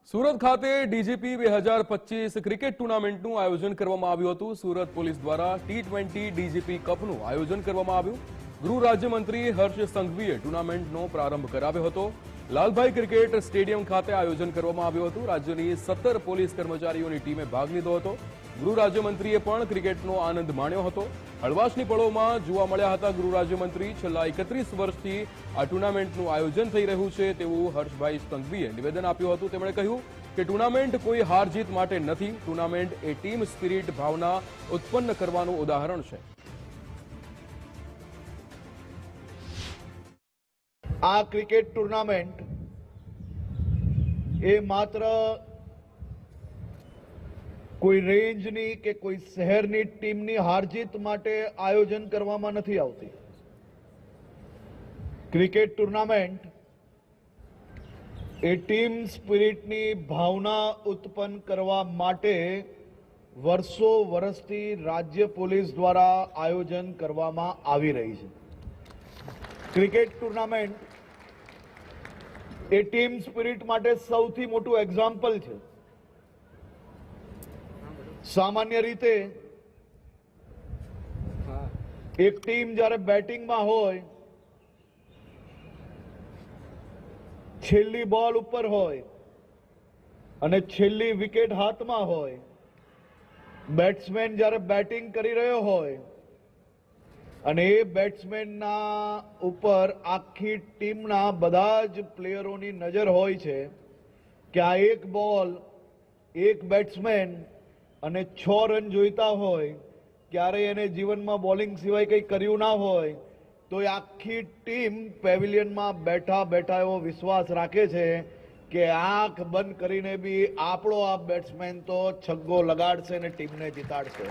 સુરત ખાતે DGP 2025 cricket ટુર્નામેન્ટનું આયોજન કરવામાં આવ્યું હતું। સુરત પોલીસ દ્વારા T20 ડીજીપી કપનું આયોજન કરવામાં આવ્યું। ગૃહ રાજ્યમંત્રી હર્ષ સંઘવીએ ટુર્નામેન્ટનો પ્રારંભ કરાવ્યો હતો। લાલભાઈ ક્રિકેટ સ્ટેડિયમ ખાતે આયોજન કરવામાં આવ્યું હતું। રાજ્યની 17 પોલીસ કર્મચારીઓની ટીમે ભાગ લીધો હતો। ગૃહ રાજ્યમંત્રીએ પણ ક્રિકેટનો આનંદ માણ્યો હતો। હળવાશની પળોમાં જોવા મળ્યા હતા ગૃહ રાજ્યમંત્રી। છેલ્લા 31 વર્ષથી આ ટુર્નામેન્ટનું આયોજન થઈ રહ્યું છે તેવું હર્ષભાઈ સંઘવીએ નિવેદન આપ્યું હતું। તેમણે કહ્યું કે ટુર્નામેન્ટ કોઈ હાર જીત માટે નથી, ટુર્નામેન્ટ એ ટીમ સ્પિરિટ ભાવના ઉત્પન્ન કરવાનું ઉદાહરણ છે। આ ક્રિકેટ ટુર્નામેન્ટ એ માત્ર કોઈ રેન્જની કે કોઈ શહેરની ટીમની હાર જીત માટે આયોજન કરવામાં નથી આવતી। ક્રિકેટ ટુર્નામેન્ટ એ ટીમ સ્પિરિટની ભાવના ઉત્પન્ન કરવા માટે વર્ષો વર્ષથી રાજ્ય પોલીસ દ્વારા આયોજન કરવામાં આવી રહી છે। ક્રિકેટ ટુર્નામેન્ટ એ ટીમ સ્પિરિટ માટે સૌથી મોટું એક્ઝામ્પલ છે। સામાન્ય રીતે એક ટીમ જ્યારે બેટિંગમાં હોય, છેલ્લી બોલ ઉપર હોય અને છેલ્લી વિકેટ હાથમાં હોય, બેટ્સમેન જ્યારે બેટિંગ કરી રહ્યો હોય અને એ બેટ્સમેનના ઉપર આખી ટીમના બધા જ પ્લેયરોની નજર હોય છે કે આ એક બોલ, એક બેટ્સમેન અને 6 રન જોઈતા હોય, ક્યારેય એને જીવનમાં બોલિંગ સિવાય કંઈ કર્યું ના હોય, તો એ આખી ટીમ પેવિલિયનમાં બેઠા બેઠા એવો વિશ્વાસ રાખે છે કે આંખ બંધ કરીને બી આપણો આ બેટ્સમેન તો છગ્ગો લગાડશે અને ટીમને જીતાડશે।